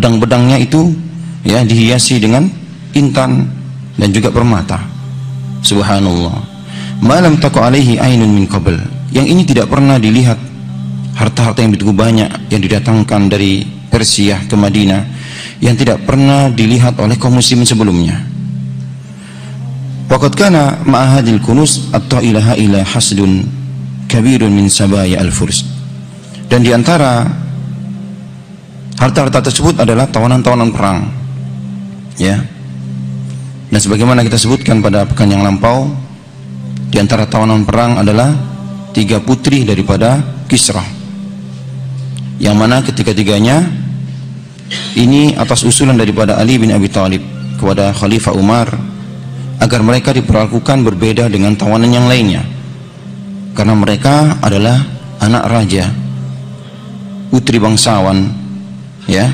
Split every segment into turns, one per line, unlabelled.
Pedang-pedangnya itu ya dihiasi dengan intan dan juga permata. Subhanallah. Ma lam taqa alaihi ainun min qabl. Yang ini tidak pernah dilihat harta-harta yang begitu banyak yang didatangkan dari Persia ke Madinah yang tidak pernah dilihat oleh kaum muslimin sebelumnya. Waqad kana ma'a hadhil kunuz at-ta'ilaha ila hasdun kabirun min sabaya al-furs. Dan di antara harta-harta tersebut adalah tawanan-tawanan perang. Ya. Dan sebagaimana kita sebutkan pada pekan yang lampau, di antara tawanan perang adalah 3 putri daripada Kisra, yang mana ketiga-tiganya ini atas usulan daripada Ali bin Abi Thalib kepada Khalifah Umar agar mereka diperlakukan berbeda dengan tawanan yang lainnya, karena mereka adalah anak raja, putri bangsawan, ya.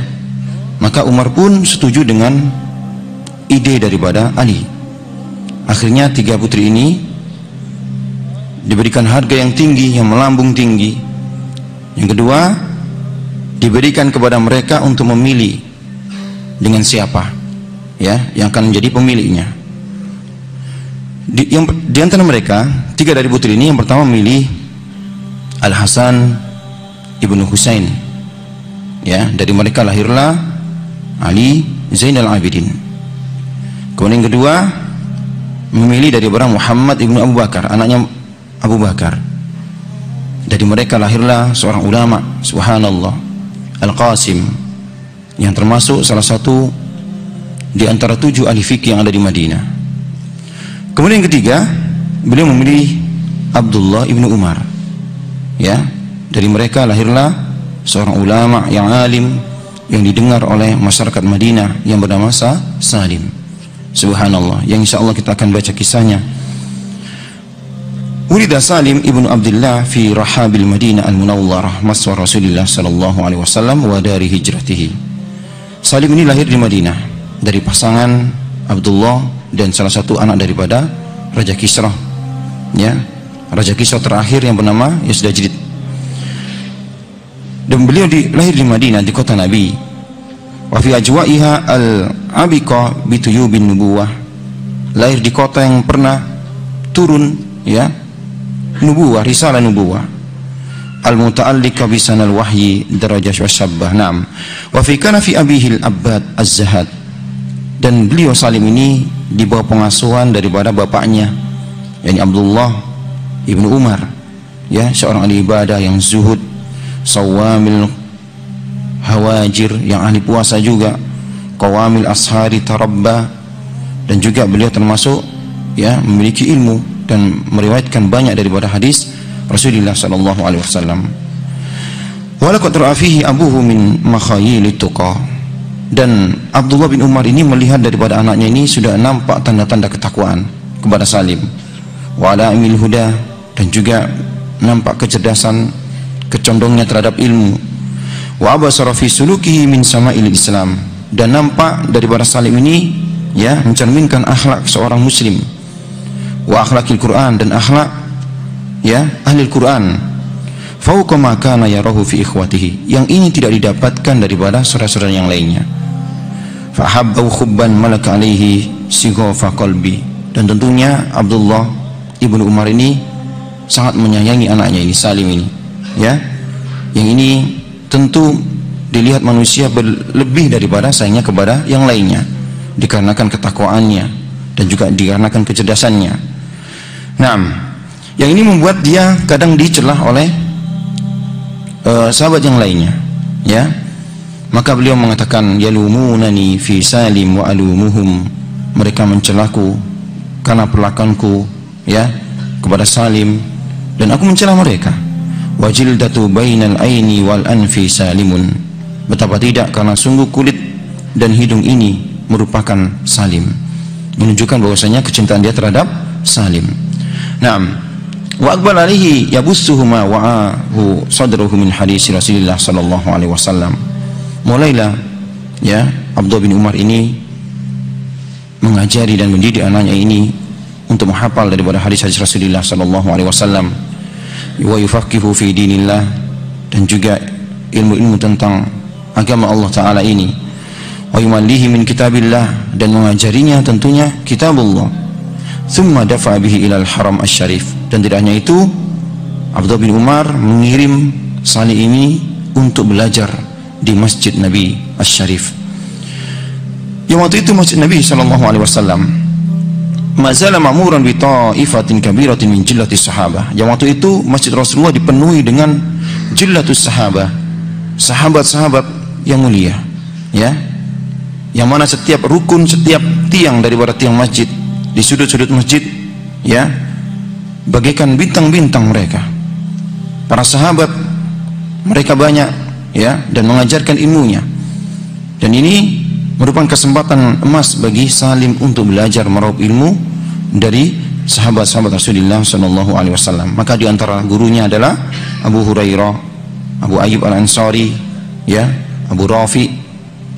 Maka Umar pun setuju dengan ide daripada Ali. Akhirnya 3 putri ini diberikan harga yang tinggi, yang melambung tinggi. Yang kedua, diberikan kepada mereka untuk memilih dengan siapa ya yang akan menjadi pemiliknya. Di antara mereka 3 dari putri ini, yang pertama memilih Al Hasan ibnu Husain, ya. Dari mereka lahirlah Ali Zainal Abidin. Kemudian yang kedua memilih dari orang Muhammad ibnu Abu Bakar, anaknya Abu Bakar. Dari mereka lahirlah seorang ulama, subhanallah, Al-Qasim, yang termasuk salah satu di antara 7 ahli fikih yang ada di Madinah. Kemudian yang ketiga, beliau memilih Abdullah ibnu Umar, ya. Dari mereka lahirlah seorang ulama yang alim, yang didengar oleh masyarakat Madinah, yang bernama Salim, subhanallah, yang insyaallah kita akan baca kisahnya. Wulida Salim ibnu Abdullah fi rahabil Madinah al-Munawwarah maswa Rasulullah sallallahu alaihi wasallam wa dari hijratihi. Salim ini lahir di Madinah dari pasangan Abdullah dan salah satu anak daripada Raja Kisra, ya. Raja Kisra terakhir yang bernama Yazdajrid. Dan beliau lahir di Madinah, di kota Nabi. Wa fi ajwa'iha al-abiqa bi tuyubin nubuwah. Lahir di kota yang pernah turun, ya, nubuwah, risalah nubuwah. Al-muta'alliqa bi sanal wahyi darajah wasyabbah. Naam. Wa fi kana fi abihi al-abbad az-zahad. Dan beliau Salim ini di bawah pengasuhan daripada bapaknya, yakni Abdullah ibnu Umar, ya, seorang ahli ibadah yang zuhud, sawamil hawajir, yang ahli puasa juga, qawamil ashari tarabba. Dan juga beliau termasuk, ya, memiliki ilmu dan meriwayatkan banyak daripada hadis Rasulullah sallallahu alaihi wasallam. Wa laqad ra'a fihi abuhu min makhayilit tuqa. Dan Abdullah bin Umar ini melihat daripada anaknya ini sudah nampak tanda-tanda ketakwaan kepada Salim. Wa ala'imil huda, dan juga nampak kecerdasan, kecondongnya terhadap ilmu. Wa abasara fi sulukihi min sama'il Islam, dan nampak daripada Salim ini, ya, mencerminkan akhlak seorang muslim. Wa akhlakil Quran, dan akhlak, ya, ahli Quran. Fauqa ma kana yarahu fi ikhwatihi, yang ini tidak didapatkan daripada saudara-saudara yang lainnya. Fahabbu khubban malaka alaihi sighafa qalbi. Dan tentunya Abdullah ibnu Umar ini sangat menyayangi anaknya ini, Salim ini, ya. Yang ini tentu dilihat manusia berlebih daripada sayangnya kepada yang lainnya, dikarenakan ketakwaannya dan juga dikarenakan kecerdasannya. Nah, yang ini membuat dia kadang dicelah oleh sahabat yang lainnya, ya. Maka beliau mengatakan, yalumunani fi Salim wa alumuhum, mereka mencelaku karena perlakuanku, ya, kepada Salim, dan aku mencela mereka. Wajildatu bainal aini wal anfi Salimun, betapa tidak, karena sungguh kulit dan hidung ini merupakan Salim, menunjukkan bahwasanya kecintaan dia terhadap Salim. Naam. Wa aqbal alaihi yabussuhuma wa'ahu sadruhu min hadis Rasulullah sallallahu alaihi wasallam. Mulailah, ya, Abdullah bin Umar ini mengajari dan mendidik anaknya ini untuk menghafal daripada hadis-hadis Rasulullah sallallahu alaihi wasallam. Wa yufaqihu fi dinillah, dan juga ilmu-ilmu tentang agama Allah taala ini. wa yumallihi min kitabillah, dan mengajarinya tentunya kitabullah. Thumma dafa bihi ilal haram asy-syarif, dan tidak hanya itu, Abdullah bin Umar mengirim Salih ini untuk belajar di Masjid Nabi Asy-Syarif. Yang waktu itu Masjid Nabi SAW mazala ma'muran bi ta'ifatin kabiratin min jillatis sahabah. Yang waktu itu Masjid Rasulullah dipenuhi dengan jillatus sahabah, sahabat-sahabat yang mulia, ya, yang mana setiap rukun, setiap tiang daripada tiang masjid, di sudut-sudut masjid, ya, bagaikan bintang-bintang mereka. Para sahabat, mereka banyak, ya, dan mengajarkan ilmunya. Dan ini merupakan kesempatan emas bagi Salim untuk belajar meraup ilmu dari sahabat-sahabat Rasulullah SAW. Maka di antara gurunya adalah Abu Hurairah, Abu Ayyub Al-Ansari, ya, Abu Rafi,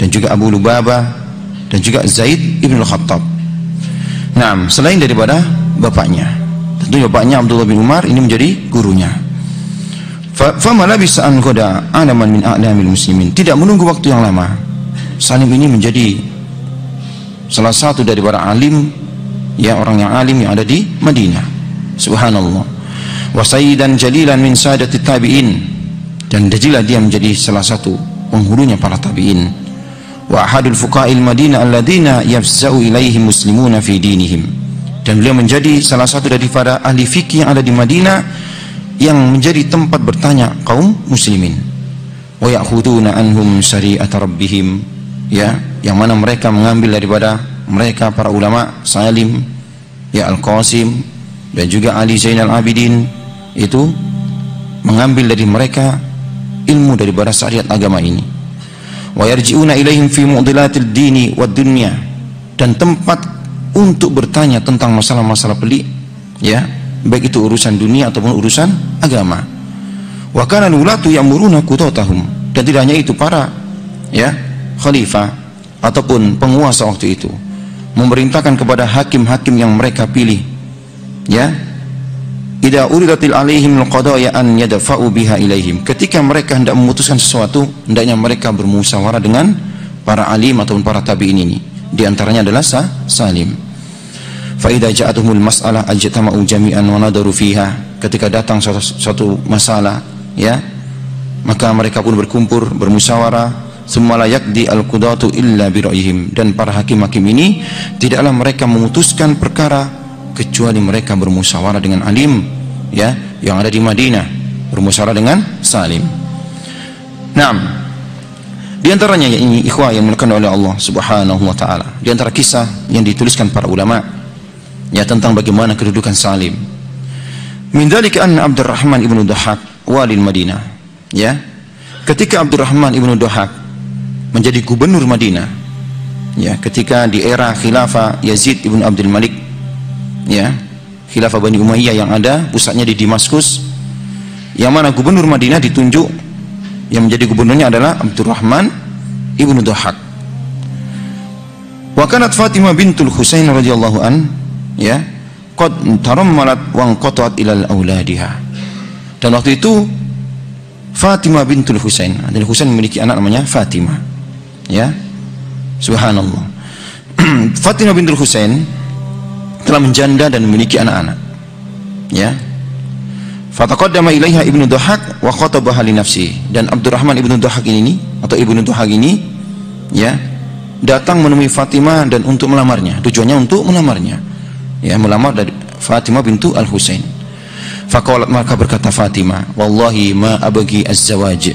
dan juga Abu Lubabah, dan juga Zaid ibn Al-Khattab. Nah, selain daripada bapaknya, tentunya bapaknya Abdullah bin Umar ini menjadi gurunya. Fama labisa an qada alaman min a'lamil muslimin. Tidak menunggu waktu yang lama, Salim ini menjadi salah satu daripada alim, ya, orang yang alim yang ada di Madinah. Subhanallah. Wa sayyidan jalilan min sadati tabi'in, dan jadilah dia menjadi salah satu penghulunya para tabi'in. Wa ahadul fuqa'il Madinah alladziina yafza'u ilaihim muslimuna fi dinihim, dan beliau menjadi salah satu daripada ahli fikih yang ada di Madinah yang menjadi tempat bertanya kaum muslimin. Wa ya'khuduna anhum syari'ata rabbihim, ya, yang mana mereka mengambil daripada mereka para ulama Salim, ya, Al-Qasim, dan juga Ali Zainal Abidin, itu mengambil dari mereka ilmu daripada syariat agama ini. Wa yarji'una ilaihim fi mu'dilatil dini wad dunya, dan tempat untuk bertanya tentang masalah-masalah pelik, ya, baik itu urusan dunia ataupun urusan agama. Wa kana ulatu ya'muruna qutatahum, dan tidak hanya itu, para, ya, khalifah ataupun penguasa waktu itu memerintahkan kepada hakim-hakim yang mereka pilih, ya, idza uridatil alaihim alqadaya an yadfa'u biha ilaihim, ketika mereka hendak memutuskan sesuatu, hendaknya mereka bermusyawarah dengan para alim ataupun para tabi'in ini. Di antaranya adalah Salim. Fa idza ja'atuhumul mas'alah ajtama'u jami'an wa nadaru fiha, ketika datang suatu masalah, ya, maka mereka pun berkumpul bermusyawarah. Summa la yaqdi al-qudatu illa bi ra'yihim, dan para hakim-hakim ini tidaklah mereka memutuskan perkara kecuali mereka bermusyawarah dengan alim, ya, yang ada di Madinah, bermusyawarah dengan Salim. Naam, di antaranya ini ikhwah yang dimuliakan oleh Allah Subhanahu wa taala, di antara kisah yang dituliskan para ulama, ya, tentang bagaimana kedudukan Salim. Min dzalika anna Abdurrahman ibnu Dhahhak wali Madinah, ya, ketika Abdurrahman ibnu Dhahhak menjadi gubernur Madinah, ya, ketika di era khilafah Yazid ibn Abdul Malik, ya, khilafah Bani Umayyah yang ada pusatnya di Damaskus, yang mana gubernur Madinah ditunjuk, yang menjadi gubernurnya adalah Abdurrahman ibnu Dhahhak. Wa kanat Fatimah bintul Husain radhiyallahu an, ya, qad tarammalat wa anqatat ila auladiha, dan waktu itu Fatimah bintul Husain, dan Husain memiliki anak namanya Fatimah, ya, subhanallah. Fatimah bintul Husain telah menjanda dan memiliki anak-anak, ya. Fataqaddama ilaiha ibnu Dhahhak wa khatabaha li nafsi, dan Abdurrahman ibnu Dhahhak ini atau ibnu Dhahhak ini, ya, datang menemui Fatimah dan untuk melamarnya, tujuannya untuk melamarnya, ya, melamar dari Fatimah bintu Al-Husain. Faqalat, maka berkata Fatimah, wallahi ma abghi az-zawaj,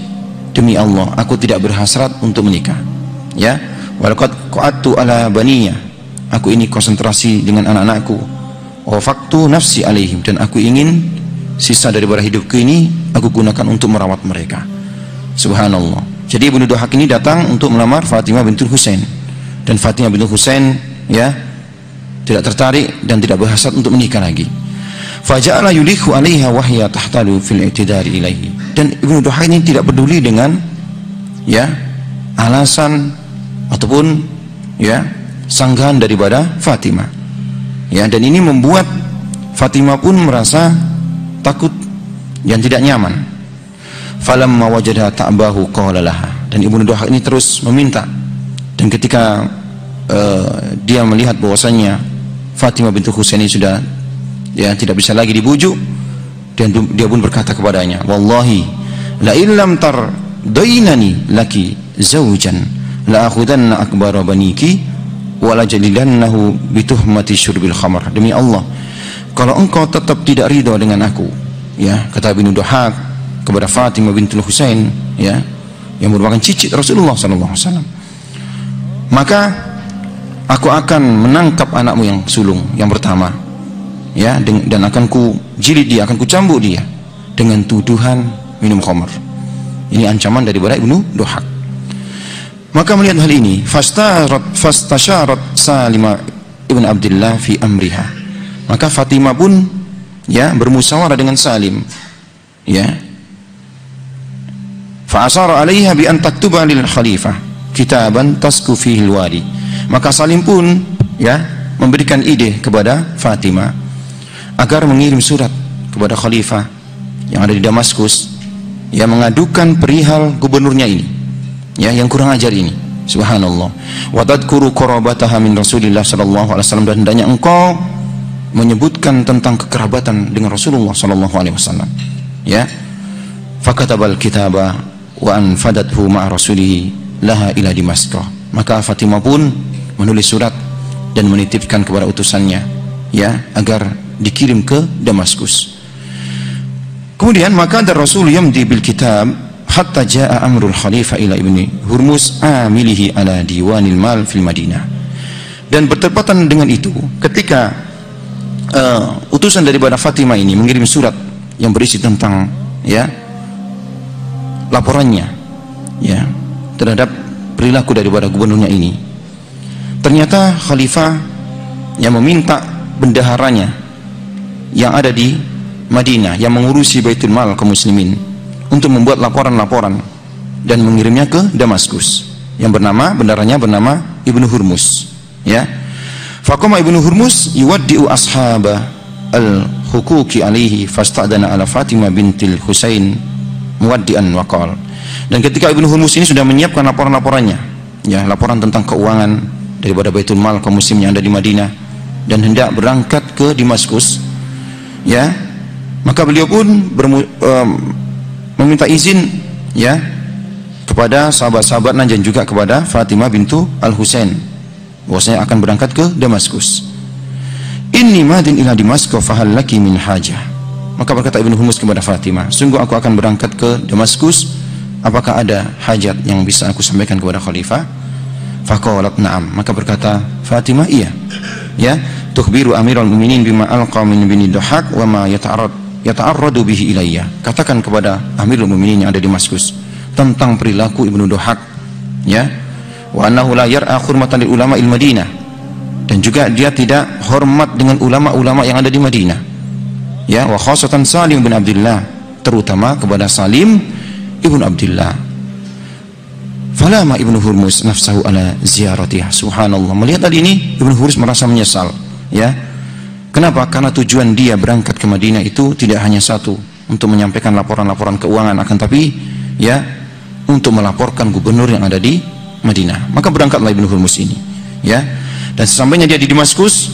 demi Allah aku tidak berhasrat untuk menikah, ya, walaqad qa'adtu ala baniya, aku ini konsentrasi dengan anak-anakku, wa faqtu nafsi alaihim, dan aku ingin sisa daripada hidupku ini aku gunakan untuk merawat mereka. Subhanallah. Jadi Ibnu Dhahhak ini datang untuk melamar Fatimah bintul Husain, dan Fatimah bintul Husain, ya, tidak tertarik dan tidak berhasrat untuk menikah lagi. Faja'ala yulikhu 'alaiha wa hiya tahtalu fil i'tidari ilaihi, dan Ibnu Dhahhak ini tidak peduli dengan, ya, alasan ataupun, ya, sanggahan daripada Fatimah, ya, dan ini membuat Fatimah pun merasa takut dan tidak nyaman. Falamma wajada ta'bahu qala laha, dan Ibnu Dhahhak ini terus meminta, Dan ketika dia melihat bahwasanya Fatimah bintu Husain ini sudah tidak bisa lagi dibujuk, dan dia pun berkata kepadanya, wallahi la illam tardainani laki zawjan la akhudanna akbara baniki wa la jalilannahu bituhmati syurbil khamar. Demi Allah, kalau engkau tetap tidak ridha dengan aku, kata Ibnu Dhahak kepada Fatimah bintul Husain, yang merupakan cicit Rasulullah sallallahu alaihi wasallam, maka aku akan menangkap anakmu yang sulung yang pertama, dan akan ku jilid dia, akan ku cambuk dia dengan tuduhan minum khamar. Ini ancaman daripada Ibnu Dhahak. Maka melihat hal ini, fastasyarat Salimah ibn Abdullah fi amriha. Maka Fatimah pun bermusyawarah dengan Salim, fa asara 'alaiha bi an taktuba lil khalifah kitaban tasku fihi al-wali. Maka Salim pun memberikan ide kepada Fatimah agar mengirim surat kepada khalifah yang ada di Damaskus, mengadukan perihal gubernurnya ini, yang kurang ajar ini. Subhanallah. Wa tadhkuru qarabataha min Rasulillah sallallahu alaihi wasallam, dan hendaknya engkau menyebutkan tentang kekerabatan dengan Rasulullah sallallahu alaihi wasallam. Fakatabal kitaba wa anfadathu ma'a rasulih laha ila Damaskus. Maka Fatimah pun menulis surat dan menitipkan kepada utusannya, agar dikirim ke Damaskus. Kemudian maka ada Rasul yamdi bil kitab hatta jaa amrul khalifah ila ibni Hurmuz amilihi ala diwanil mal fil Madinah. Dan bertepatan dengan itu, ketika utusan daripada Fatimah ini mengirim surat yang berisi tentang laporannya terhadap perilaku daripada gubernurnya ini, ternyata khalifah yang meminta bendaharanya yang ada di Madinah yang mengurusi Baitul Mal kaum muslimin untuk membuat laporan-laporan dan mengirimnya ke Damaskus, yang bendaharanya bernama Ibnu Hurmuz. Faqama Ibnu Hurmuz yuwaddi'u ashaba al-huquqi alaihi fasta'dana ala Fatimah bintil Husain muwaddi'an waqal. Dan ketika Ibnu Hurmuz ini sudah menyiapkan laporan-laporannya, laporan tentang keuangan daripada Baitul Mal kaum muslim yang ada di Madinah, dan hendak berangkat ke Damaskus, maka beliau pun meminta izin kepada sahabat-sahabatnya dan juga kepada Fatimah bintu Al-Husain bahwasanya akan berangkat ke Damaskus. Inni madin ila Damaskus fahal laki min hajah. Maka berkata Ibnu Hurmuz kepada Fatimah, sungguh aku akan berangkat ke Damaskus, apakah ada hajat yang bisa aku sampaikan kepada khalifah? Faqalat na'am. Maka berkata Fatimah, iya. Tukhbiru Amirul Mukminin bima alqa min bini Dhahak wa ma yata'arradu bihi ilayya. Katakan kepada Amirul Mukminin yang ada di Damaskus tentang perilaku Ibnu Dhahak, wa annahu la yar'a hurmatan lil ulama il Madinah, dan juga dia tidak hormat dengan ulama-ulama yang ada di Madinah, wa khasatan Salim bin Abdullah, terutama kepada Salim ibn Abdullah. Falama Ibnu Hurmuz nafsahu ala ziyaratih. Subhanallah, melihat hal ini Ibnu Hurmuz merasa menyesal. Kenapa? Karena tujuan dia berangkat ke Madinah itu tidak hanya satu, untuk menyampaikan laporan-laporan keuangan, akan tapi untuk melaporkan gubernur yang ada di Madinah. Maka berangkatlah Ibnu Hurmuz ini, dan sesampainya dia di Damaskus,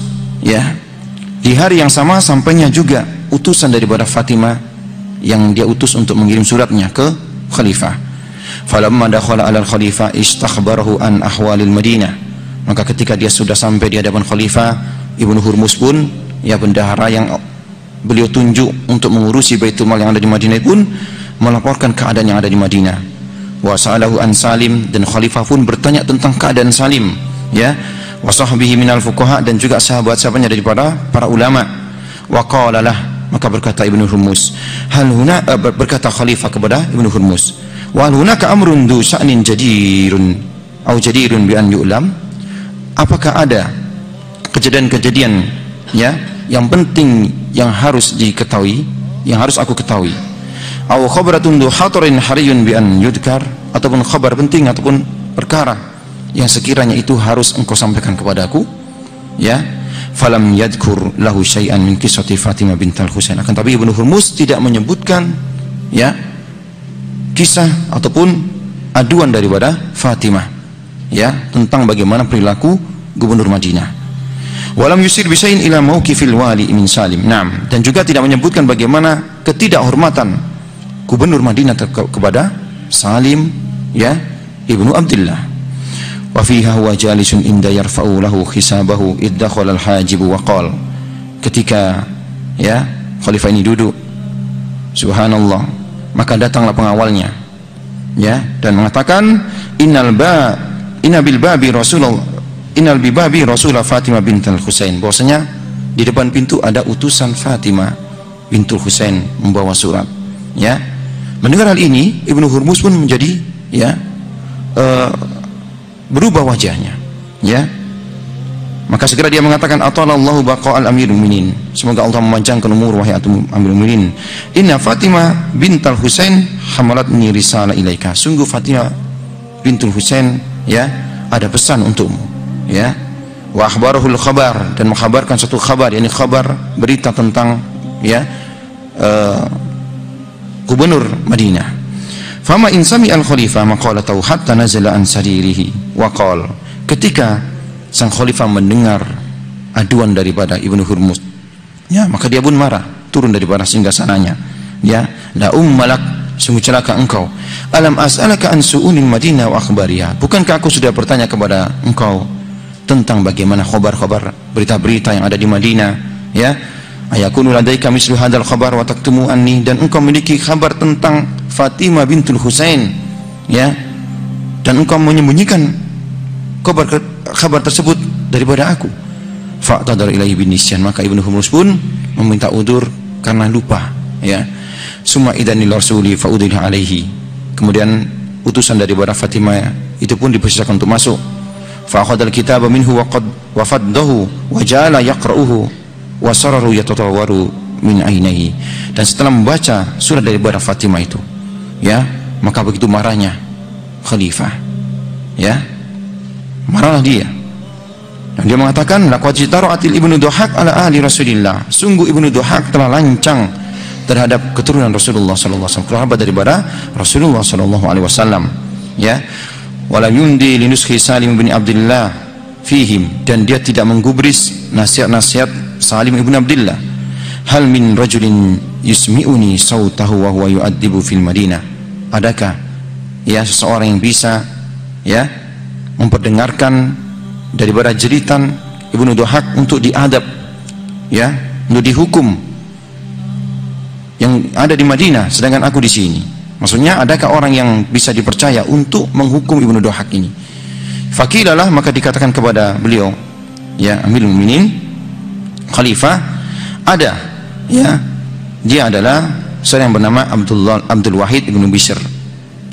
di hari yang sama sampainya juga utusan daripada Fatimah yang dia utus untuk mengirim suratnya ke khalifah. Falamma dakhala 'ala al-khalifah istakhbarahu an ahwalil Madinah. Maka ketika dia sudah sampai di hadapan khalifah, Ibnu Hurmuz pun, bendahara yang beliau tunjuk untuk mengurusi Baitul Mal yang ada di Madinah pun melaporkan keadaan yang ada di Madinah. Wa sa'alahu an Salim, dan khalifah pun bertanya tentang keadaan Salim, wa sahbihi minal fuqaha, dan juga sahabat-sahabatnya daripada para ulama. Wa qala lah, maka berkata Ibnu Hurmuz, berkata khalifah kepada Ibnu Hurmuz, wa hunaka amrun du sya'nin jadirun au jadirun bi an yu'lam. Apakah ada kejadian-kejadian yang penting yang harus diketahui, yang harus aku ketahui? Au khabaratun du hatarin hariyun bi an yudkar, ataupun kabar penting ataupun perkara yang sekiranya itu harus engkau sampaikan kepadaku? Falam yadhkur lahu syai'an min qissati Fatimah bintal Husain. Akan tapi Ibnu Hurmuz tidak menyebutkan kisah ataupun aduan daripada Fatimah, ya, tentang bagaimana perilaku gubernur Madinah. Walam yusir bisain ila mauqifil wali min Salim. Naam, dan juga tidak menyebutkan bagaimana ketidakhormatan gubernur Madinah kepada Salim, ya, ibnu Abdullah. Wa fiha huwa jalisun inda yarfa'u lahu khisabahu id dakhala al-hajib wa qala. Ketika, ya, khalifah ini duduk, subhanallah, maka datanglah pengawalnya, ya, dan mengatakan innal bibabi Rasulullah Fatimah bintul Husain, bahwasanya di depan pintu ada utusan Fatimah bintul Husain membawa surat, ya. Mendengar hal ini, Ibnu Hurmuz pun menjadi, ya, berubah wajahnya, ya. Maka segera dia mengatakan atalallahu baqa'al amirul mukminin, semoga Allah memanjangkan umur wahai amirul mukminin. Inna Fatimah bintul Husain hamalatni risalah ilaika, sungguh Fatimah bintul Husain, ya, ada pesan untukmu, ya. Wa akhbarahul khabar, dan mengkhabarkan satu kabar, yakni kabar berita tentang, ya, gubernur Madinah. Fama in sami al khalifah maqalatahu hatta nazala an saririhi wa qala, ketika sang khalifah mendengar aduan daripada Ibnu Hurmuz, ya, maka dia pun marah, turun daripada singgasananya, ya. La ummalak, sungguh celaka engkau. Alam as'alaka an su'unil Madinah wa akhbariha, bukankah aku sudah bertanya kepada engkau tentang bagaimana khabar-khabar, berita-berita yang ada di Madinah, ya. Ayakunu ladaika mislu hadzal khabar wa taktumu anni, dan engkau memiliki kabar tentang Fatimah bintul Husain, ya, dan engkau menyembunyikan kabar tersebut daripada aku. Fa'tadar ilaihi binisyan, maka Ibnu Hurmuz pun meminta udzur karena lupa, ya. Summa idanil rasuli fa'udil alaihi, kemudian utusan daripada Fatimah itu pun dipersilakan untuk masuk. Fa'akhadal kitaba minhu wa qad wafaddahu wa jala yaqra'uhu wa sararu yatatawaru min ainihi, dan setelah membaca surat daripada Fatimah itu, ya, maka begitu marahnya khalifah, ya, marahlah dia, dan dia mengatakan laqad jitara'atil ibnu Duhaq ala ahli Rasulillah, sungguh ibnu Duhaq telah lancang terhadap keturunan Rasulullah sallallahu alaihi wasallam, kerabat daripada Rasulullah sallallahu alaihi wasallam, ya. Wala yundi linuskhi Salim bin Abdullah fihim, dan dia tidak menggubris nasihat-nasihat Salim ibn Abdullah. Hal min rajulin yusmi'uni sautahu wa huwa yu'addibu fil Madinah, adakah, ya, seseorang yang bisa, ya, memperdengarkan daripada jeritan Ibnu Duhaq untuk diadab, ya, untuk dihukum yang ada di Madinah, sedangkan aku di sini. Maksudnya, adakah orang yang bisa dipercaya untuk menghukum Ibnu Duhaq ini? Fakilalah, maka dikatakan kepada beliau, ya, Amirul Mukminin, khalifah, ada, ya, dia adalah seorang yang bernama Abdul Wahid ibnu Bishr,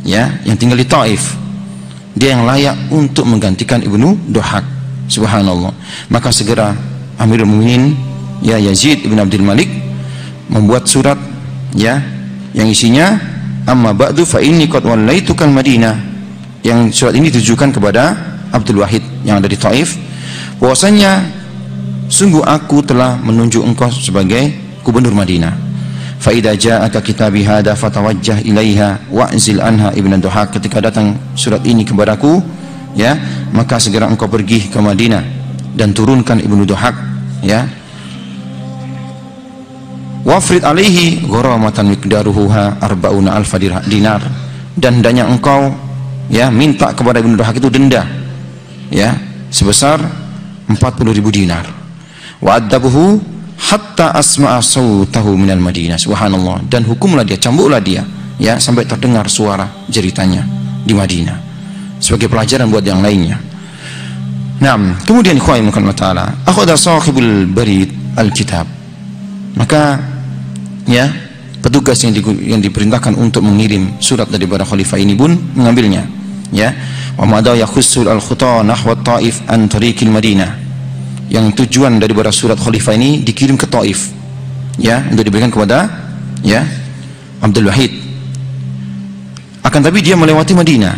ya, yang tinggal di Taif. Dia yang layak untuk menggantikan Ibnu Duhaq. Subhanallah. Maka segera Amirul Mukminin, ya, Yazid ibn Abdul Malik membuat surat, ya, yang isinya amma ba'du fa inni qad wallaitukal Madinah, yang surat ini ditujukan kepada Abdul Wahid yang ada di Taif, bahwasanya sungguh aku telah menunjuk engkau sebagai gubernur Madinah. Fa idza ja'aka kitabi hadza fatawajjah ilaiha wa'zil anha ibnu Duhaq, ketika datang surat ini kepadaku, ya, maka segera engkau pergi ke Madinah dan turunkan Ibnu Duhaq, ya. Wafrid alaihi gharamatan miqdaruha 40,000 dinar, dan hendaknya engkau, ya, minta kepada Ibnu Duhaq itu denda, ya, sebesar 40.000 dinar. Wa addabuhu hatta asma'a sautahu minal Madinah. Subhanallah. Dan hukumlah dia, cambuklah dia, ya, sampai terdengar suara jeritanya di Madinah, sebagai pelajaran buat yang lainnya. Naam, kemudian ikhwan Allah taala, akhadha sahibul barid alkitab, maka, ya, petugas yang diperintahkan untuk mengirim surat daripada khalifah ini pun mengambilnya, ya. Wa madha yakhussul al-khuta nahwa Taif an tariqil Madinah, yang tujuan daripada surat khalifah ini dikirim ke Taif, ya, untuk diberikan kepada, ya, Abdul Wahid. Akan tapi dia melewati Madinah.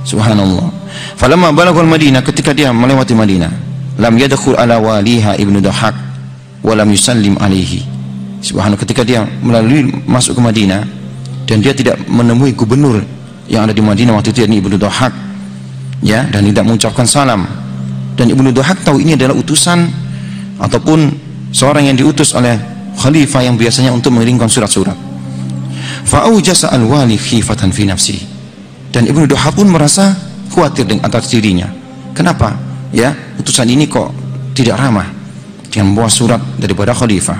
Subhanallah. Falamma balaghal Madinah, ketika dia melewati Madinah, lam yadkhul ala waliha Ibnu Duhaq wa lam yusallim alaihi. Subhanallah, ketika dia masuk ke Madinah dan dia tidak menemui gubernur yang ada di Madinah waktu itu, yakni Ibnu Duhaq, ya, dan tidak mengucapkan salam. Dan Ibnu Dhahak tahu ini adalah utusan ataupun seorang yang diutus oleh khalifah yang biasanya untuk mengirimkan surat-surat. Fa'aujasa al-wali khifatan fi nafsi. Dan Ibnu Dhahak pun merasa khawatir dengan atas dirinya. Kenapa? Ya, utusan ini kok tidak ramah dengan membawa surat daripada khalifah.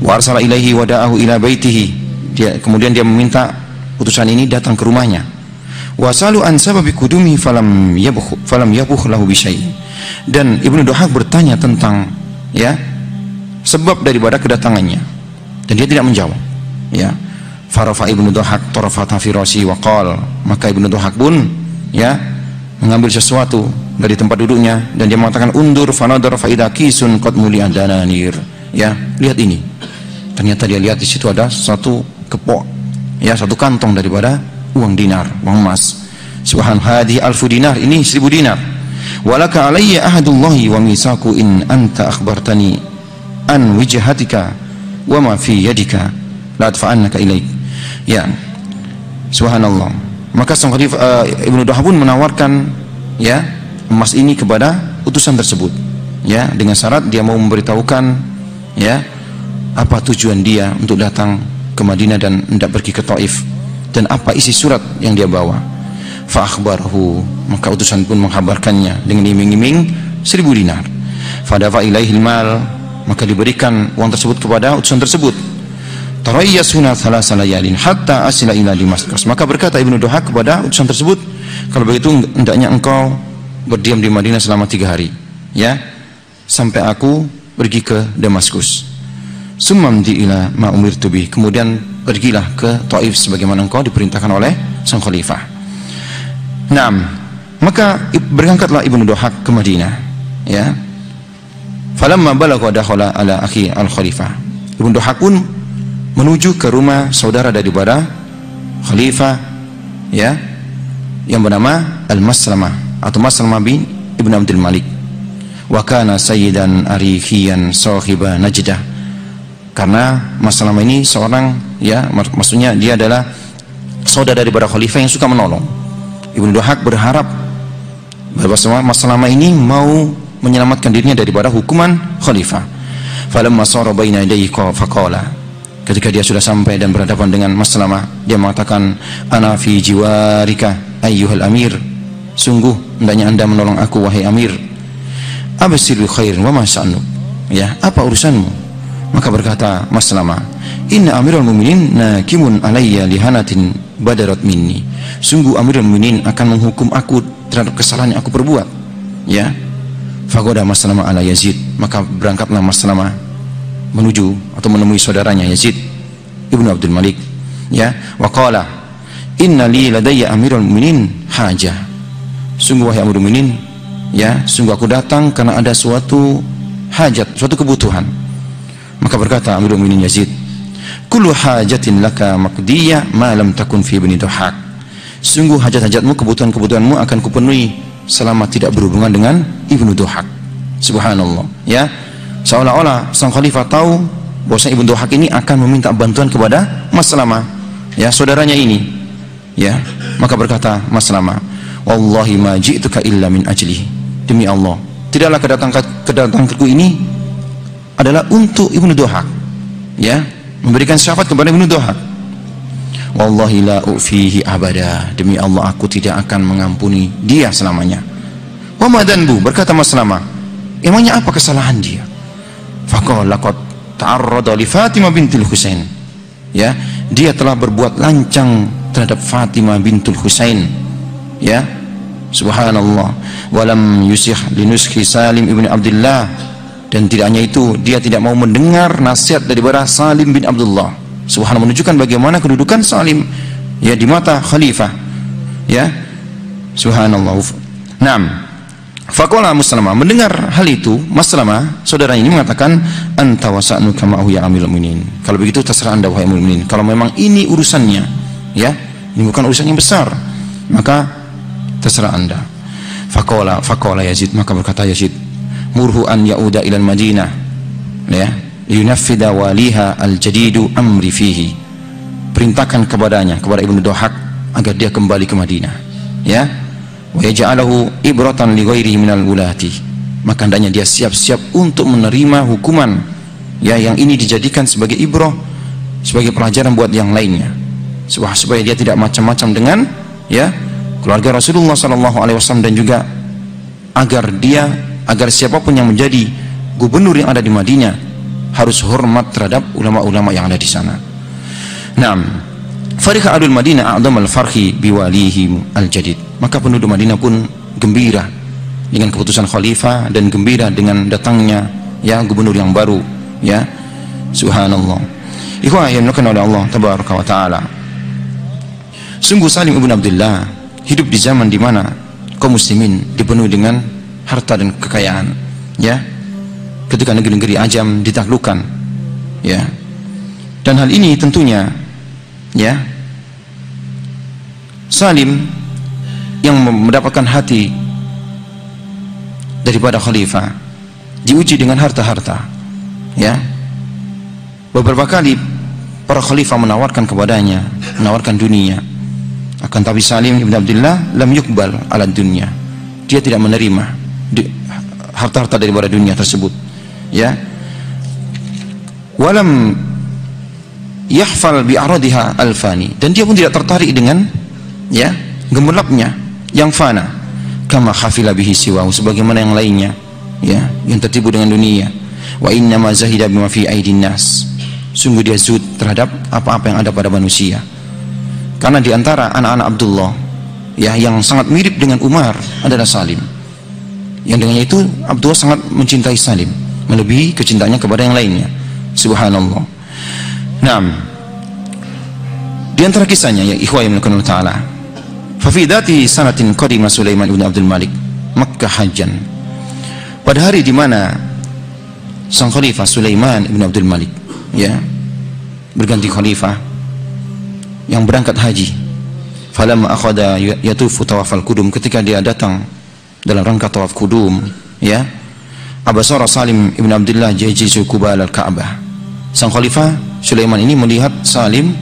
Wa arsala ilaihi wa da'ahu ila baitihi. Kemudian dia meminta utusan ini datang ke rumahnya. Wa salu an sababi qudumi falam yabuh lahu bi syai'. Dan Ibnu Dhahak bertanya tentang ya sebab daripada kedatangannya dan dia tidak menjawab. Ya, farafa Ibnu Dhahak tarafata firasi wa qala, maka Ibnu Dhahak pun ya mengambil sesuatu dari tempat duduknya dan dia mengatakan undur fanadar fa idza kisun qad muli'a dananir. Ya, lihat ini. Ternyata dia lihat di situ ada satu kepok, ya, satu kantong daripada uang dinar, uang emas. Subhan hadi alfu dinar, ini 1000 dinar. Walaka alayya ahadullahi wa misaku in anta akhbartani an wijhatika wa ma fi yadika la adfa'annaka ilaik. Ya, subhanallah. Maka sang khalifah Ibnu Dhahak pun menawarkan ya emas ini kepada utusan tersebut, ya, dengan syarat dia mau memberitahukan ya apa tujuan dia untuk datang ke Madinah dan hendak pergi ke Taif dan apa isi surat yang dia bawa. Fa akhbarahu, maka utusan pun menghabarkannya dengan iming-iming 1000 dinar. Fa dafa ilaihil mal, maka diberikan uang tersebut kepada utusan tersebut. Tarayyasuna thalatha layalin hatta asila ila Damaskus. Maka berkata Ibnu Dhahak kepada utusan tersebut, kalau begitu hendaknya engkau berdiam di Madinah selama 3 hari, ya, sampai aku pergi ke Damaskus. Sumamdi ila ma umirtu bih, kemudian pergilah ke Taif sebagaimana engkau diperintahkan oleh sang khalifah. Naam, maka berangkatlah Ibnu Dhahak ke Madinah, ya. Falamma balagha dakhala ala akhi al-khalifah. Ibnu Dhahak pun menuju ke rumah saudara daripada khalifah, ya, yang bernama Al-Maslamah atau Maslamah bin Ibnu Abdul Malik. Wa kana sayyidan arifiyan sahiba Najdah. Karena Maslamah ini seorang, ya, maksudnya dia adalah saudara daripada khalifah yang suka menolong. Ibnu Dhahak berharap bahwa Maslamah ini mau menyelamatkan dirinya daripada hukuman khalifah. Falamma sara baina yadayhi faqala, ketika dia sudah sampai dan berhadapan dengan Maslamah, dia mengatakan, ana fi jiwarika ayyuhal amir, sungguh hendaknya anda menolong aku wahai amir. Absirul khair wa ma sya'nu, ya, apa urusanmu? Maka berkata Maslamah, inna amirul mu'minin nakimun alayya lihanatin badarat minni, sungguh amirul mu'minin akan menghukum aku terhadap kesalahan yang aku perbuat, ya. Fagoda Maslamah ala Yazid, maka berangkatlah Maslamah menuju atau menemui saudaranya Yazid Ibnu Abdul Malik, ya. Wa qala inna li ladayya amirul mu'minin hajah, sungguh wahai amirul mu'minin, ya, sungguh aku datang karena ada suatu hajat, suatu kebutuhan. Maka berkata Amirul Mukminin Yazid, kullu hajatin laka maqdiyah ma lam takun fi Ibnu Dhahak, sungguh hajat-hajatmu, kebutuhan-kebutuhanmu akan kupenuhi selama tidak berhubungan dengan Ibnu Dhahak. Subhanallah, ya, seolah-olah sang khalifah tahu bahwa Ibnu Dhahak ini akan meminta bantuan kepada Maslamah, ya, saudaranya ini, ya. Maka berkata Maslamah, wallahi ma ji'tuka illa min ajlihi, demi Allah tidaklah kedatanganku ini adalah untuk Ibnu Dhahak, ya, memberikan syafaat kepada Ibnu Dhahak. Wallahi la ufihi abada, demi Allah aku tidak akan mengampuni dia selamanya. Wa madanbu, berkata Maslamah, emangnya apa kesalahan dia? Faqala laqad ta'arrada li Fatimah bintul Husain, ya, dia telah berbuat lancang terhadap Fatimah bintul Husain, ya. Subhanallah. Walam yusih linuskhi Salim ibn Abdullah, dan tidak hanya itu, dia tidak mau mendengar nasihat daripada Salim bin Abdullah. Subhanallah, menunjukkan bagaimana kedudukan Salim, ya, di mata khalifah, ya. Subhanallah. Naam. Faqala Maslamah, mendengar hal itu, Maslamah saudara ini mengatakan, anta wasa'nu kama ya amirul mu'minin, kalau begitu terserah anda wahai amirul mu'minin, kalau memang ini urusannya, ya, ini bukan urusan yang besar, maka terserah anda. Faqala Yazid, maka berkata Yazid, murhu an ya'uda ilal Madinah, ya, yunaffida waliha al-jadidu amri fihi, perintahkan kepadanya, kepada Ibnu Dhahak, agar dia kembali ke Madinah, ya, wa yaj'alahu ibratan li ghairihi minal wulati, maka hendaknya dia siap-siap untuk menerima hukuman ya yang ini dijadikan sebagai ibrah, sebagai pelajaran buat yang lainnya, supaya dia tidak macam-macam dengan ya keluarga Rasulullah SAW, dan juga agar siapapun yang menjadi gubernur yang ada di Madinah harus hormat terhadap ulama-ulama yang ada di sana. Naam, farika ahlul Madinah a'dhamal farhi biwalihim al-jadid, maka penduduk Madinah pun gembira dengan keputusan khalifah dan gembira dengan datangnya ya gubernur yang baru ya. Subhanallah. Ikhwah yang dimuliakan oleh Allah tabaraka wa taala, sungguh Salim ibn Abdullah hidup di zaman di mana kaum muslimin dipenuhi dengan harta dan kekayaan ya, ketika negeri-negeri ajam ditaklukkan ya, dan hal ini tentunya ya Salim yang mendapatkan hati daripada khalifah diuji dengan harta-harta ya. Beberapa kali para khalifah menawarkan kepadanya, menawarkan dunia, akan tapi Salim ibn Abdullah lam yukbal ala dunia, dia tidak menerima harta-harta daripada dunia tersebut ya. Walam yahfal bi aradiha alfani, dan dia pun tidak tertarik dengan ya gemerlapnya yang fana, kama khafila bihi siwahu, sebagaimana yang lainnya ya yang tertipu dengan dunia. Wa inna ma zahida bima fi aidin nas, sungguh dia zuhud terhadap apa-apa yang ada pada manusia. Karena di antara anak-anak Abdullah ya yang sangat mirip dengan Umar adalah Salim, yang dengannya itu Abdullah sangat mencintai Salim melebihi kecintaannya kepada yang lainnya. Subhanallah. Naam, di antara kisahnya ya ikhwah yang dimuliakan Allah taala, fa fi dzati sanatin qadima Sulaiman ibn Abdul Malik Makkah hajjan, pada hari di mana sang khalifah Sulaiman ibn Abdul Malik ya berganti khalifah yang berangkat haji. Falamma akhadha yatufu tawafal kudum, ketika dia datang dalam rangka tawaf kudum ya, abasara Salim ibn Abdullah jajisu kubal al-Ka'bah, sang khalifah Sulaiman ini melihat Salim,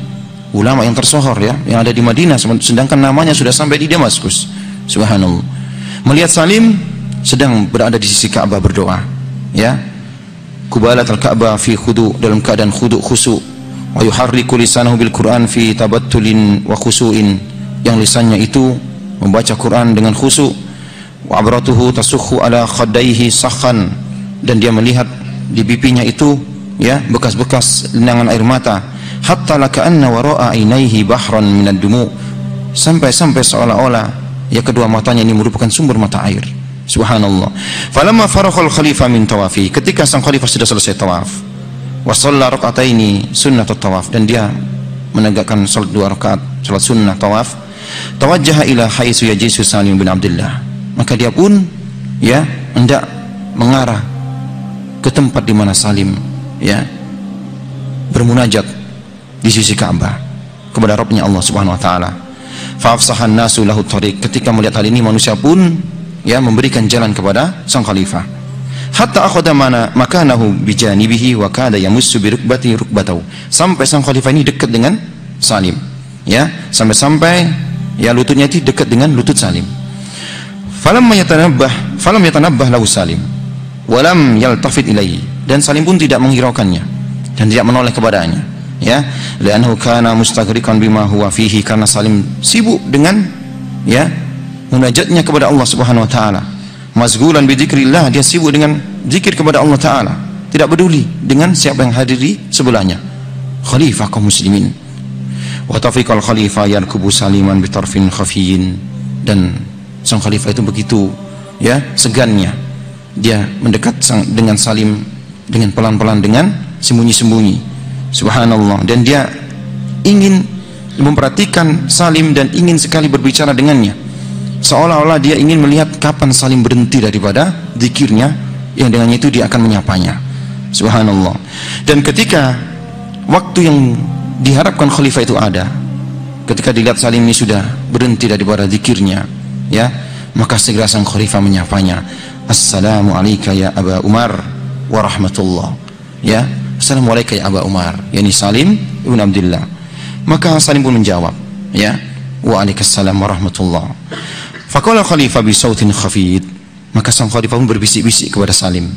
ulama yang tersohor ya yang ada di Madinah, sedangkan namanya sudah sampai di Damaskus. Subhanallah, melihat Salim sedang berada di sisi Ka'bah berdoa ya, kubalat al-Ka'bah fi khudu, dalam keadaan khudu khusu, wa yuharriku lisanahu bil Quran fi tabattulin wa khusu'in, yang lisannya itu membaca Quran dengan khusu, wa abratuhu tasukhu ala khaddaihi sakhan, dan dia melihat di pipinya itu ya bekas-bekas lenangan air mata, hatta laka'anna wara'a ainaihi bahran minad dumu, sampai-sampai seolah-olah ya kedua matanya ini merupakan sumber mata air. Subhanallah. Falamma faraghal khalifah min tawafi, ketika sang khalifah sudah selesai tawaf, wa shalla rak'ataini sunnatut tawaf, dan dia menegakkan salat 2 rakaat salat sunnah tawaf, tawajjaha ila haitsu yajisu Salim bin Abdullah, maka dia pun ya hendak mengarah ke tempat di mana Salim ya bermunajat di sisi Ka'bah kepada Rabbnya Allah Subhanahu wa taala. Fa afsahan nasu lahu tariq, ketika melihat hal ini manusia pun ya memberikan jalan kepada sang khalifah, hatta akhadha makanahu bijanibihi wa kada yamussu bi rukbati rukbatahu, sampai sang khalifah ini dekat dengan Salim ya, sampai-sampai ya lututnya itu dekat dengan lutut Salim. Falam yatanabbah lahu Salim walam yaltafit ilaihi, dan Salim pun tidak menghiraukannya dan tidak menoleh kepadanya ya, li'annahu kana mustaghriqan bima huwa fihi, karena Salim sibuk dengan ya munajatnya kepada Allah Subhanahu wa taala, mazghulan bi dzikrillah, dia sibuk dengan zikir kepada Allah taala, tidak peduli dengan siapa yang hadir di sebelahnya, khalifah kaum muslimin. Wa tafiqal khalifah yarkubu Saliman bi tarfin khafiyyin, dan sang khalifah itu begitu ya segannya dia mendekat dengan Salim dengan pelan-pelan, dengan sembunyi-sembunyi. Subhanallah, dan dia ingin memperhatikan Salim dan ingin sekali berbicara dengannya, seolah-olah dia ingin melihat kapan Salim berhenti daripada zikirnya yang dengannya itu dia akan menyapanya. Subhanallah. Dan ketika waktu yang diharapkan khalifah itu ada, ketika dilihat Salim ini sudah berhenti daripada zikirnya ya, maka segera sang khalifah menyapanya, assalamu alayka ya Aba Umar wa rahmatullah ya, assalamu alayka ya Aba Umar, yakni Salim ibn Abdullah. Maka Salim pun menjawab ya, wa alaikassalam wa rahmatullah. Faqala khalifah bi sautin khafid, maka sang khalifah pun berbisik-bisik kepada Salim,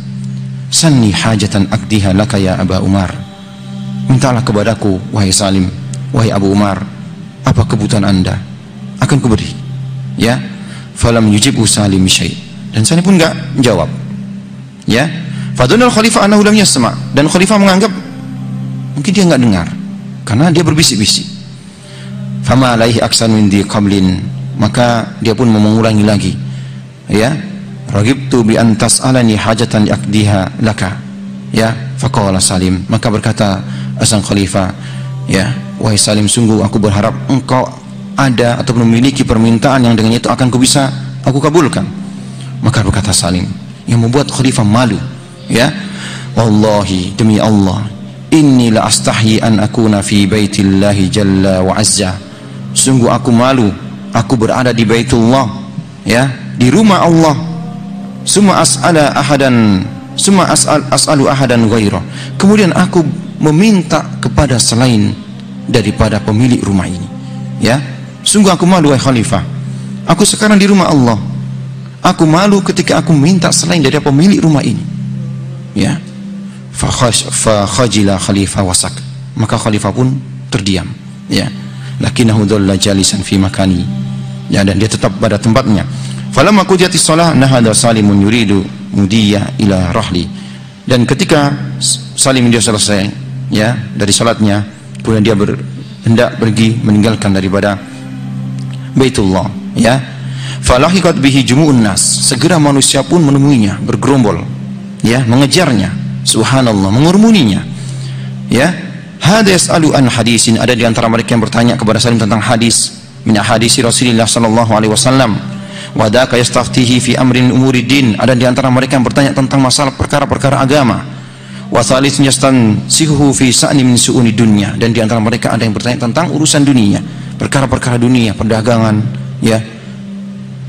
sanni hajatan aqdiha laka ya Aba Umar, mintalah kepadaku wahai Salim, wahai Abu Umar, apa kebutuhan anda, akan kuberi. Ya, falam yujibu Salim syai', dan Salim pun enggak menjawab. Ya, fadunal khalifah annahu lam yasma', dan khalifah menganggap mungkin dia enggak dengar karena dia berbisik-bisik. Fama alaihi aksan min di qablin, maka dia pun mengulangi lagi. Ya, ragibtu bi an tas'alani hajatan liaqdiha laka. Ya, faqala Salim, maka berkata sang khalifah, ya wahai Salim, sungguh aku berharap engkau ada atau memiliki permintaan yang dengan itu akan aku kabulkan. Maka berkata Salim, yang membuat khalifah malu, ya, wallahi, demi Allah, inni la astahyi an akuna fi baitillahi jalla wa azza, sungguh aku malu aku berada di Baitullah, ya, di rumah Allah, summa as'alu ahadan ghairah, kemudian aku meminta kepada selain daripada pemilik rumah ini. Ya, sungguh aku malu wahai khalifah, aku sekarang di rumah Allah, aku malu ketika aku minta selain dari pemilik rumah ini. Ya, fa khajila khalifah wasak, maka khalifah pun terdiam. Ya, lakinnahu dhalla jalisan fi makani, ya, dan dia tetap pada tempatnya. Falamma qudiyatis shalah nahada Salimun yuridu mudiyah ila rahli, dan ketika Salim dia selesai, ya, dari salatnya, kemudian dia hendak pergi meninggalkan daripada Baitullah, ya, falahiqat bihi jumu'un nas, segera manusia pun menemuinya bergerombol, ya, mengejarnya, subhanallah, mengurumuninya. Ya, hada yas'alu an hadisin, ada di antara mereka yang bertanya kepada Salim tentang hadis, min hadisi Rasulullah sallallahu alaihi wasallam, wa daka yastaftihi fi amrin umuriddin, ada di antara mereka yang bertanya tentang masalah perkara-perkara agama, wa thalith yastansihu fi sa'ni min su'uni dunya, dan di antara mereka ada yang bertanya tentang urusan dunia, perkara-perkara dunia, perdagangan, ya,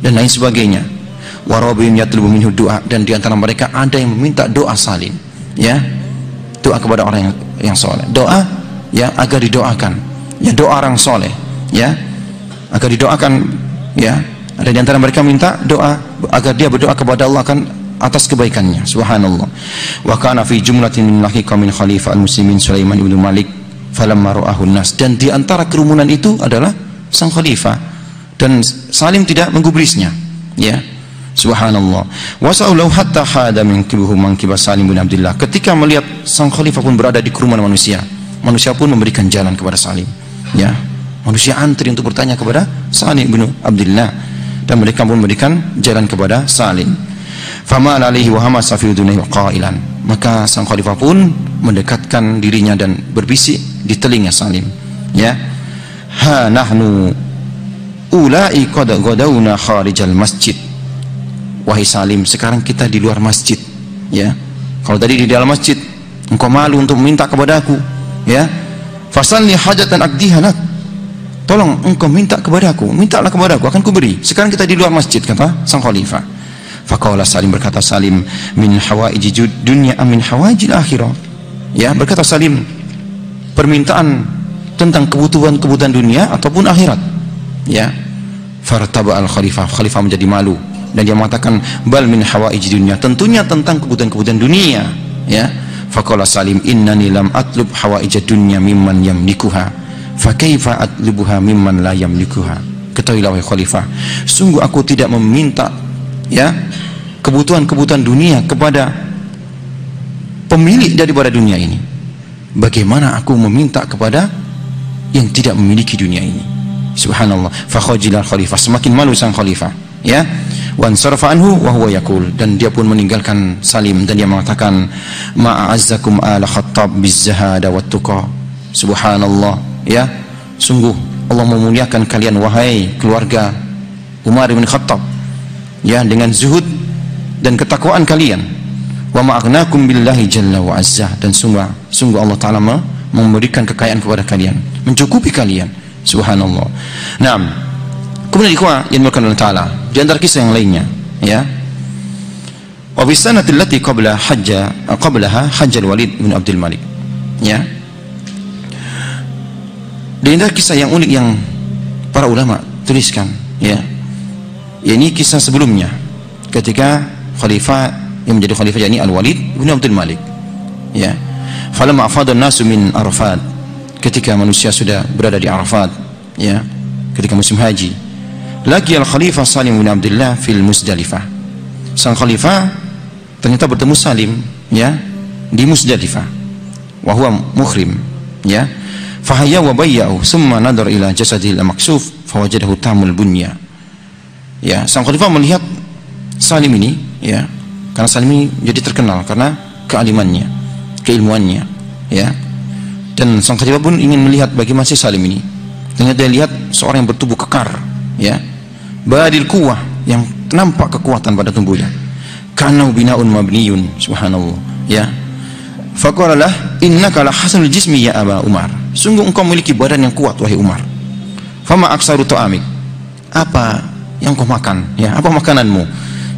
dan lain sebagainya. Wa rabbin yatlubu minhu du'a, dan di antara mereka ada yang meminta doa Salim, ya, doa kepada orang yang soleh, doa, ya, agar didoakan, ya, doa orang soleh, ya, agar didoakan, ya. Ada di antara mereka minta doa agar dia berdoa kepada Allah akan atas kebaikannya, subhanallah. Wa kana fi jumlatin min lahiqa min khalifah al-muslimin Sulaiman ibn Malik falamma ra'ahu an-nas, dan di antara kerumunan itu adalah sang khalifah, dan Salim tidak menggubrisnya, ya, subhanallah. Wa sa'alahu hatta hada min kibuhu mankiba Salim bin Abdullah, ketika melihat sang khalifah pun berada di kerumunan manusia, manusia pun memberikan jalan kepada Salim, ya, manusia antri untuk bertanya kepada Salim bin Abdullah, dan mereka pun memberikan jalan kepada Salim. Fama alaihi wa hamasa fi udunayhi qailan, maka sang khalifah pun mendekatkan dirinya dan berbisik di telinga Salim, ya, ha nahnu ulai qad ghadawna kharijal masjid, wahai Salim, sekarang kita di luar masjid, ya, kalau tadi di dalam masjid engkau malu untuk meminta kepadaku, ya, fasalni hajatan aqdiha lak, tolong engkau minta kepadaku, mintalah kepadaku, akan kuberi. Sekarang kita di luar masjid, kata sang khalifah. Faqala Salim, berkata Salim, min hawaiji dunya amin hawaijil akhirah, ya, berkata Salim, permintaan tentang kebutuhan dunia ataupun akhirat, ya. Fartaba al khalifah, khalifah menjadi malu dan dia mengatakan bal min hawaiji dunya, tentunya tentang kebutuhan dunia, ya. Faqala Salim, innani lam atlub hawaijad dunya mimman yamlikuha, fakaifa atlubuha mimman la yamlikuha. Ketahuilah wahai khalifah, sungguh aku tidak meminta, ya, kebutuhan dunia kepada pemilik daripada dunia ini. Bagaimana aku meminta kepada yang tidak memiliki dunia ini? Subhanallah. Fakhajila khalifah, semakin malu sang khalifah, ya. Wan sarfa anhu wa huwa yaqul, dan dia pun meninggalkan Salim dan dia mengatakan, ma'azzakum ala Khattab bizzahada wat tuqa. Subhanallah, ya, sungguh Allah memuliakan kalian wahai keluarga Umar bin Khattab, ya, dengan zuhud dan ketakwaan kalian. Wa ma'agnakum billahi jalla wa azza, dan sungguh Allah Ta'ala memberikan kekayaan kepada kalian, mencukupi kalian, subhanallah. Nah, kemudian ikhwah yang dimuliakan Allah Ta'ala, di antara kisah yang lainnya, ya, wa bisanati allati qablaha hajjal Walid bin Abdul Malik, ya. Di antara kisah yang unik yang para ulama tuliskan, ya, Ya, ini kisah sebelumnya ketika khalifah yang menjadi khalifah yakni Al-Walid bin Abdul Malik. Ya. Falamma afadhan nasu min Arafat, ketika manusia sudah berada di Arafat, ya, ketika musim haji, lagi al-Khalifah Salim bin Abdullah fil Musdalifah. Sang khalifah ternyata bertemu Salim, ya, di Musdalifah. Wa huwa muhrim, ya. Fahayya wa bayya'u thumma nadar ila jasadil maksuf fawajadahu tamul bunya. Ya, sang khalifah melihat Salim ini, ya, karena Salim ini jadi terkenal karena kealimannya, keilmuannya, ya. Dan sang khalifah pun ingin melihat bagaimana si Salim ini. Ternyata dia lihat seorang yang bertubuh kekar, ya, badil kuwah, yang nampak kekuatan pada tubuhnya. Kana binaun mabniyun, subhanallah, ya. Faqala lah, innaka la hasanul jismi ya Aba Umar. Sungguh engkau memiliki badan yang kuat wahai Umar. Fama aksaru ta'amik. Apa yang kau makan? Ya, apa makananmu?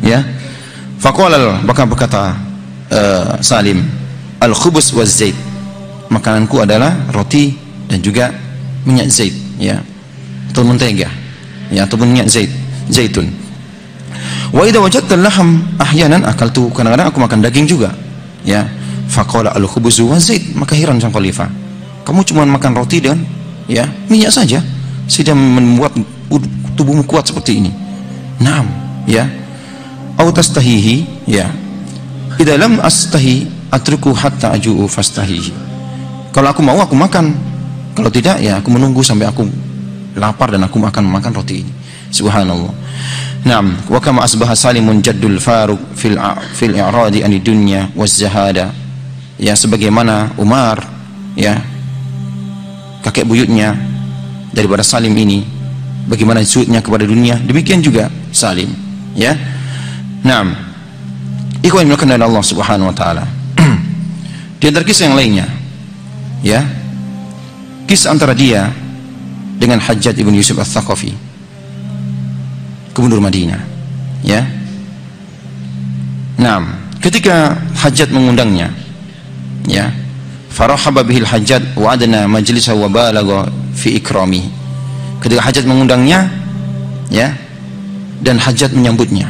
Ya. Faqala, maka berkata Salim, al-khubus wa zait. Makananku adalah roti dan juga minyak zait, ya, atau mentega, ya, atau minyak zaitun. Wa idza wajadta al-lahm ahyanan akaltu, kadang-kadang aku makan daging juga, ya. Faqala al-khubuz wa zait, maka heran sang khalifah, kamu cuma makan roti dan, ya, minyak saja sudah membuat tubuhmu kuat seperti ini. Naam, ya. Au tastahihi, ya. Idza lam astahi atruku hatta aju'u fastahihi. Kalau aku mau aku makan, kalau tidak ya aku menunggu sampai aku lapar dan aku akan makan roti ini. Subhanallah. Naam, wa kama asbaha Salimun jaddul Faruq fil i'radi anid dunya waz zahada. Ya, sebagaimana Umar, ya, kakek buyutnya daripada Salim ini, bagaimana zuhudnya kepada dunia, demikian juga Salim, ya. Naam. Ikhwan yang dimuliakan oleh Allah Subhanahu wa taala. Di antara kisah yang lainnya, ya, kisah antara dia dengan Hajjaj ibn Yusuf al-Thaqafi, gubernur Madinah, ya. Naam, ketika Hajjaj mengundangnya, ya, farahaba bihil Hajjaj wa adna majlisahu wa balagha fi ikrami. Ketika Hajjaj mengundangnya, ya, dan Hajjaj menyambutnya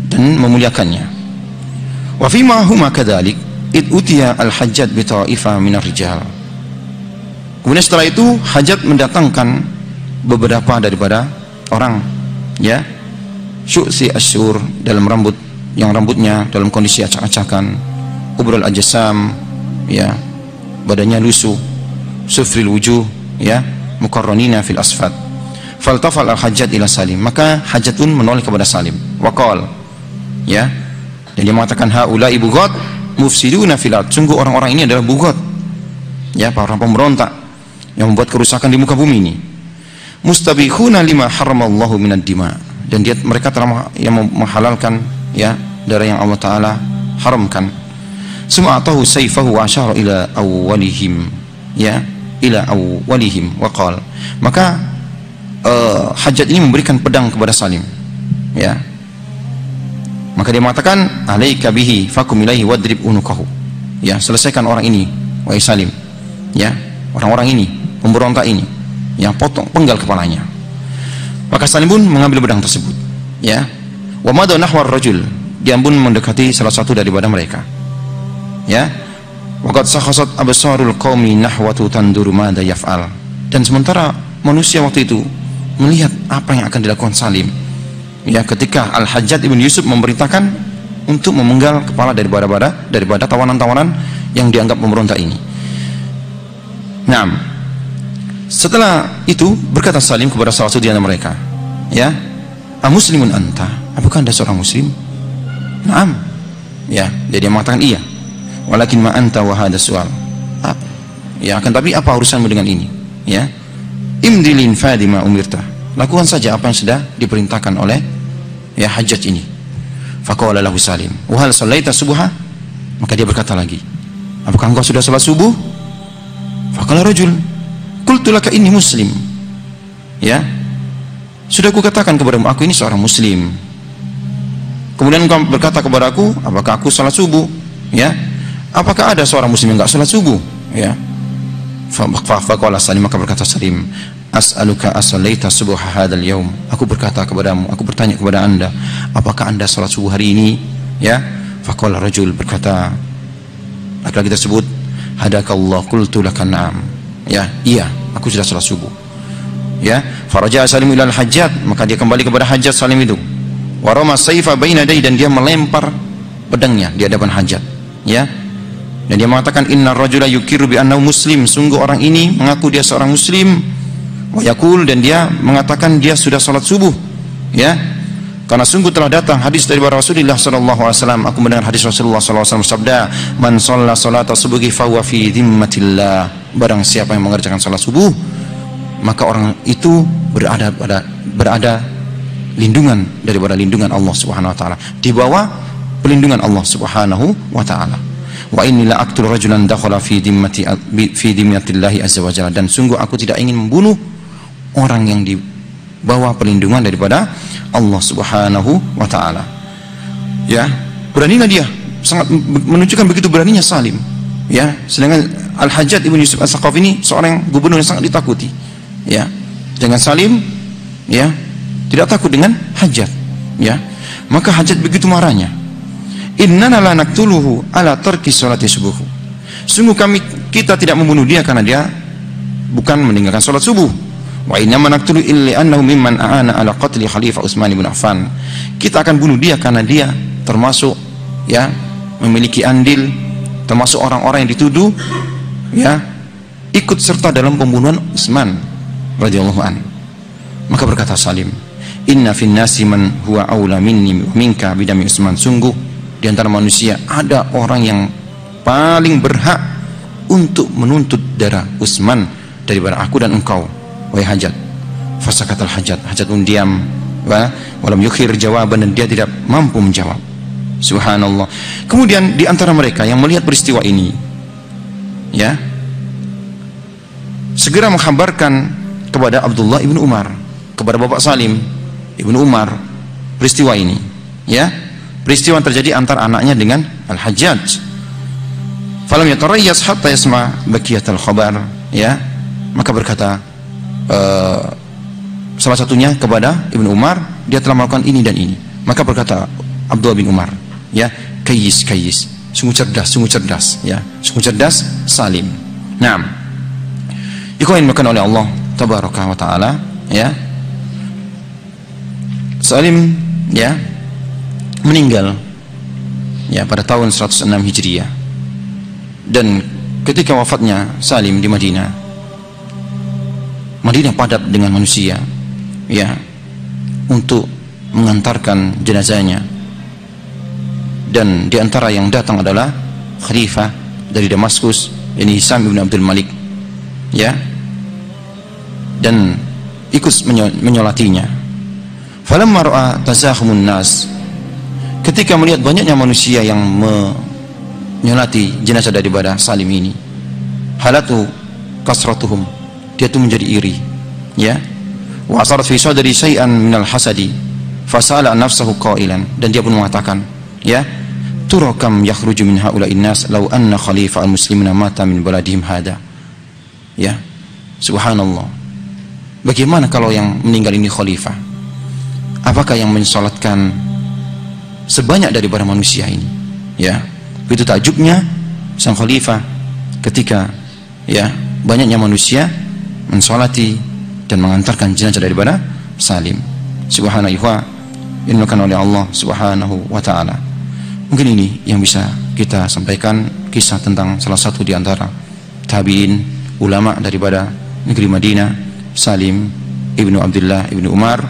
dan memuliakannya. Wa fima huma kadzalik id utiya al-Hajjaj bi ta'ifa minar rijal. Kemudian setelah itu Hajjaj mendatangkan beberapa daripada orang, ya, syu'si asyur, dalam rambut, yang rambutnya dalam kondisi acak-acakan, ubrul ajsam, ya, badannya lusuh, sufril wujuh, ya, muqarranina fil asfad. Faltafal al-Hajjaj ila Salim, maka Hajjaj pun menoleh kepada Salim, waqal, ya, dan dia mengatakan haula'i bughat mufsiduna fil ard. Sungguh orang-orang ini adalah bughat, ya, para orang pemberontak yang membuat kerusakan di muka bumi ini. Mustabikhuna lima haramallahu minad dima, dan mereka telah yang menghalalkan, ya, darah yang Allah Taala haramkan. Sum'atahu sayfahu wa asyara ila awwalihim, ya, ila awwalihim wa qala. Maka Hajjaj ini memberikan pedang kepada Salim, ya. Maka dia mengatakan alaika bihi fakum ilaihi wadrib unukahu. Ya, selesaikan orang ini wahai Salim, ya, orang-orang ini, pemberontak ini, yang potong, penggal kepalanya. Maka Salim pun mengambil pedang tersebut, ya. Wa madha nahwar rajul, dia pun mendekati salah satu daripada mereka, ya. Wa qad sakhasat absarul qaumi nahwatu tanduru madha yaf'al. Dan sementara manusia waktu itu melihat apa yang akan dilakukan Salim, ya, ketika Al-Hajjaj ibn Yusuf memerintahkan untuk memenggal kepala daripada tawanan-tawanan yang dianggap pemberontak ini. Nah, setelah itu berkata Salim kepada salah satu di antara mereka, ya, "Amuslimun anta?" Apakah anda seorang muslim? Naam. Ya, dia mengatakan iya. Walakin ma anta wa hadha su'al. Ya, akan tapi apa urusanmu dengan ini? Ya. Imdilin fadima umirta. Lakukan saja apa yang sudah diperintahkan oleh, ya, Hajjaj ini. Faqala lahu Salim, "Wa hal sallaita subha?" Maka dia berkata lagi, "Apakah engkau sudah salat subuh?" Faqala rajul, "Qultu laka inni muslim." Ya. Sudah aku katakan kepadamu aku ini seorang muslim. Kemudian engkau berkata kepadaku, "Apakah aku salat subuh?" Ya. Apakah ada seorang muslim yang enggak salat subuh? Ya. Faqala Salim, maka berkata Salim, as'aluka asallaita subha hadzal yaum. Aku berkata kepadamu, aku bertanya kepada Anda, apakah Anda salat subuh hari ini? Ya. Faqala rajul, berkata laki-laki tersebut, hadakallah, qultu laka na'am. Ya, iya, aku sudah salat subuh. Ya, faraja Salim ila al-Hajjaj, maka dia kembali kepada Hajjaj Salim itu. Wa rama sayfa baina yadayhi, dan dia melempar pedangnya di hadapan Hajjaj. Ya. Dan dia mengatakan, inna rajula yukiru bi annahu muslim, sungguh orang ini mengaku dia seorang muslim. Wa yaqul, dan dia mengatakan dia sudah salat subuh. Ya. Karena sungguh telah datang hadis dari Rasulullah sallallahu alaihi wasallam, aku mendengar hadis Rasulullah sallallahu alaihi wasallam bersabda, man shalla salata subuhi fa huwa fi dhimmatillah. Barang siapa yang mengerjakan salat subuh, maka orang itu berada lindungan daripada lindungan Allah Subhanahu wa taala, di bawah pelindungan Allah Subhanahu wa taala. Wa inni la aqtul rajulan dakhala fi dhimmatillahi azza wa jalla, dan sungguh aku tidak ingin membunuh orang yang di bawah pelindungan daripada Allah Subhanahu wa taala. Ya, beranilah dia, sangat menunjukkan begitu beraninya Salim. Ya, sedangkan Al-Hajjaj ibn Yusuf As-Saqafi ini seorang gubernur yang sangat ditakuti. Ya, dengan Salim, ya, tidak takut dengan Hajjaj. Ya, maka Hajjaj begitu marahnya. Innana la naqtuluhu ala tarki sholati subuh. Sungguh kita tidak membunuh dia karena dia bukan meninggalkan salat subuh. Wa inna naqtulu illa annahu mimman aana ala qatli Khalifah Utsman bin Affan. Kita akan bunuh dia karena dia termasuk, ya, memiliki andil, termasuk orang-orang yang dituduh, ya, ikut serta dalam pembunuhan Utsman radhiyallahu an. Maka berkata Salim, inna fin nasi man huwa aula minni minka bidami Utsman. Sungguh di antara manusia ada orang yang paling berhak untuk menuntut darah Utsman daripada aku dan engkau, wahai Hajjaj. Fasakatal Hajjaj, Hajjaj pun diam, walam yukhir jawaban, dan dia tidak mampu menjawab. Subhanallah. Kemudian di antara mereka yang melihat peristiwa ini, ya, segera mengkhabarkan kepada Abdullah ibnu Umar, kepada bapak Salim ibnu Umar, peristiwa ini. Ya, peristiwa yang terjadi antara anaknya dengan Al-Hajjaj. Falam yatarayyas hatta yasma baqiyatal khabar. Ya, maka berkata salah satunya kepada Ibnu Umar, dia telah melakukan ini dan ini. Maka berkata Abdullah bin Umar, ya, kayis, sungguh cerdas, ya, sungguh cerdas Salim. Naam. Ikhwan yang dimuliakan oleh Allah tabaraka wa taala, ya, Salim, ya, meninggal, ya, pada tahun 106 Hijriah. Dan ketika wafatnya Salim di Madinah padat dengan manusia, ya, untuk mengantarkan jenazahnya. Dan di antara yang datang adalah khalifah dari Damaskus, ini Hisam bin Abdul Malik, ya, dan ikut menyolatinya. Falamma ra'a tazahumun nas, ketika melihat banyaknya manusia yang menyolati jenazah daripada Salim ini, halatu kasratuhum, dia itu menjadi iri, ya. Wa asarat fi sadri syai'an minal hasadi fasala nafsahu qailan, dan dia pun mengatakan, ya, turakam yakhruju min haula'in nas law anna khalifah al-muslimina mata min baladihim hada. Ya, subhanallah. Bagaimana kalau yang meninggal ini khalifah? Apakah yang mensolatkan sebanyak daripada manusia ini? Ya, begitu takjubnya sang khalifah ketika, ya, banyaknya manusia mensolati dan mengantarkan jenazah daripada Salim. Subhanallah, dimuliakan oleh Allah Subhanahu wa taala. Mungkin ini yang bisa kita sampaikan, kisah tentang salah satu di antara tabi'in, ulama daripada negeri Madinah, Salim ibnu Abdullah ibnu Umar,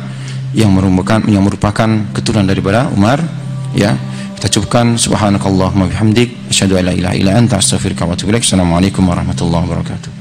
yang merupakan keturunan daripada Umar. Ya, kita cukupkan. Subhanakallahumma bihamdik, asyhadu an la ilaha illa anta, astaghfiruka wa atubu ilaik. Assalamualaikum warahmatullahi wabarakatuh.